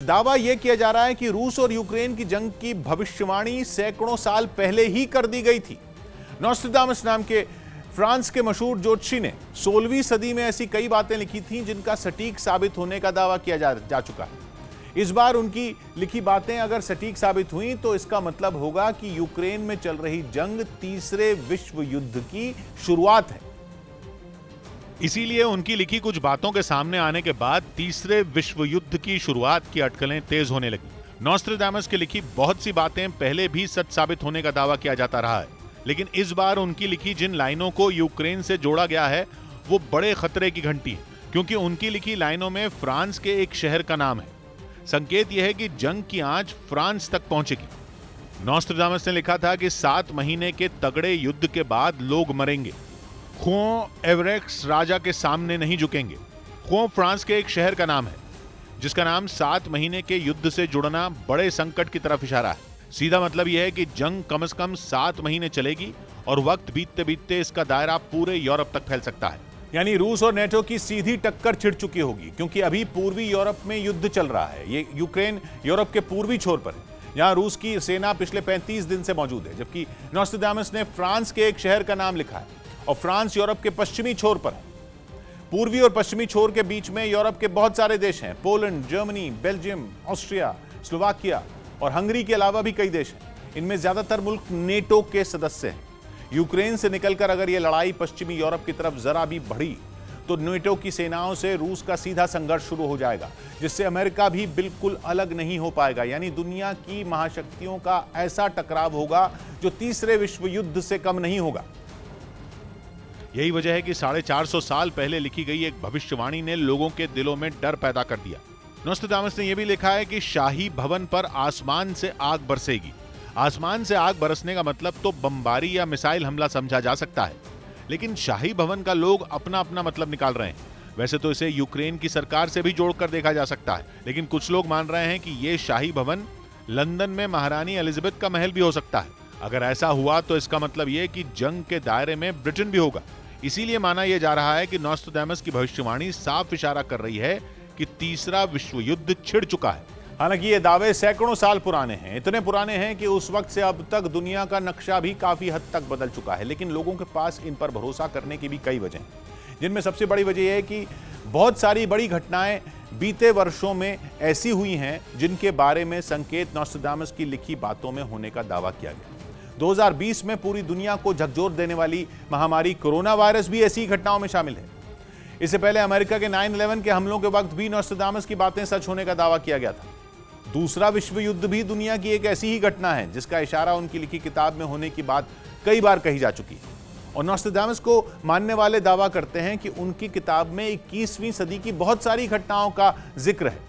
दावा यह किया जा रहा है कि रूस और यूक्रेन की जंग की भविष्यवाणी सैकड़ों साल पहले ही कर दी गई थी। नॉस्ट्रेडामस नाम के फ्रांस के मशहूर ज्योतिषी ने 16वीं सदी में ऐसी कई बातें लिखी थीं जिनका सटीक साबित होने का दावा किया जा चुका है। इस बार उनकी लिखी बातें अगर सटीक साबित हुई तो इसका मतलब होगा कि यूक्रेन में चल रही जंग तीसरे विश्व युद्ध की शुरुआत है। इसीलिए उनकी लिखी कुछ बातों के सामने आने के बाद तीसरे विश्व युद्ध की शुरुआत की अटकलें तेज होने लगी। नॉस्ट्रेडामस की लिखी बहुत सी बातें पहले भी सच साबित होने का दावा किया जाता रहा है, लेकिन इस बार उनकी लिखी जिन लाइनों को यूक्रेन से जोड़ा गया है वो बड़े खतरे की घंटी है, क्योंकि उनकी लिखी लाइनों में फ्रांस के एक शहर का नाम है। संकेत यह है कि जंग की आंच फ्रांस तक पहुंचेगी। नॉस्ट्रेडामस ने लिखा था कि 7 महीने के तगड़े युद्ध के बाद लोग मरेंगे। खुओं एवरेक्स राजा के सामने नहीं झुकेंगे। खुओं फ्रांस के एक शहर का नाम है जिसका नाम 7 महीने के युद्ध से जुड़ना बड़े संकट की तरफ इशारा है। सीधा मतलब यह है कि जंग कम से कम 7 महीने चलेगी और वक्त बीतते बीतते इसका दायरा पूरे यूरोप तक फैल सकता है। यानी रूस और नेटो की सीधी टक्कर छिड़ चुकी होगी, क्योंकि अभी पूर्वी यूरोप में युद्ध चल रहा है। ये यूक्रेन यूरोप के पूर्वी छोर पर है, जहां रूस की सेना पिछले 35 दिन से मौजूद है, जबकि नॉस्ट्रेडामस ने फ्रांस के एक शहर का नाम लिखा है और फ्रांस यूरोप के पश्चिमी छोर पर है। पूर्वी और पश्चिमी छोर के बीच में यूरोप के बहुत सारे देश हैं। Poland, Germany, Belgium, Austria, Slovakia और हंगरी के अलावा भी कई देश हैं। इनमें ज्यादातर मुल्क नेटो के सदस्य हैं। यूक्रेन से निकलकर अगर यह लड़ाई पश्चिमी यूरोप की तरफ जरा भी बढ़ी तो नेटो की सेनाओं से रूस का सीधा संघर्ष शुरू हो जाएगा, जिससे अमेरिका भी बिल्कुल अलग नहीं हो पाएगा। यानी दुनिया की महाशक्तियों का ऐसा टकराव होगा जो तीसरे विश्व युद्ध से कम नहीं होगा। यही वजह है कि 450 साल पहले लिखी गई एक भविष्यवाणी ने लोगों के दिलों में डर पैदा कर दिया। नॉस्ट्रेडामस ने यह भी लिखा है कि शाही भवन पर आसमान से आग बरसेगी। आसमान से आग बरसने का मतलब तो बमबारी या मिसाइल हमला समझा जा सकता है, लेकिन शाही भवन का लोग अपना अपना मतलब निकाल रहे हैं। वैसे तो इसे यूक्रेन की सरकार से भी जोड़कर देखा जा सकता है, लेकिन कुछ लोग मान रहे हैं कि यह शाही भवन लंदन में महारानी एलिजाबेथ का महल भी हो सकता है। अगर ऐसा हुआ तो इसका मतलब यह कि जंग के दायरे में ब्रिटेन भी होगा। इसीलिए माना यह जा रहा है कि नॉस्ट्रेडामस की भविष्यवाणी साफ इशारा कर रही है कि तीसरा विश्व युद्ध छिड़ चुका है। हालांकि ये दावे सैकड़ों साल पुराने हैं, इतने पुराने हैं कि उस वक्त से अब तक दुनिया का नक्शा भी काफी हद तक बदल चुका है, लेकिन लोगों के पास इन पर भरोसा करने की भी कई वजह हैं, जिनमें सबसे बड़ी वजह यह है कि बहुत सारी बड़ी घटनाएं बीते वर्षों में ऐसी हुई हैं जिनके बारे में संकेत नॉस्ट्रेडामस की लिखी बातों में होने का दावा किया गया। 2020 में पूरी दुनिया को झकझोर देने वाली महामारी कोरोना वायरस भी ऐसी घटनाओं में शामिल है। इससे पहले अमेरिका के 9/11 के हमलों के वक्त भी नॉस्ट्रेडामस की बातें सच होने का दावा किया गया था। दूसरा विश्व युद्ध भी दुनिया की एक ऐसी ही घटना है जिसका इशारा उनकी लिखी किताब में होने की बात कई बार कही जा चुकी है। और नॉस्ट्रेडामस को मानने वाले दावा करते हैं कि उनकी किताब में 21वीं सदी की बहुत सारी घटनाओं का जिक्र है।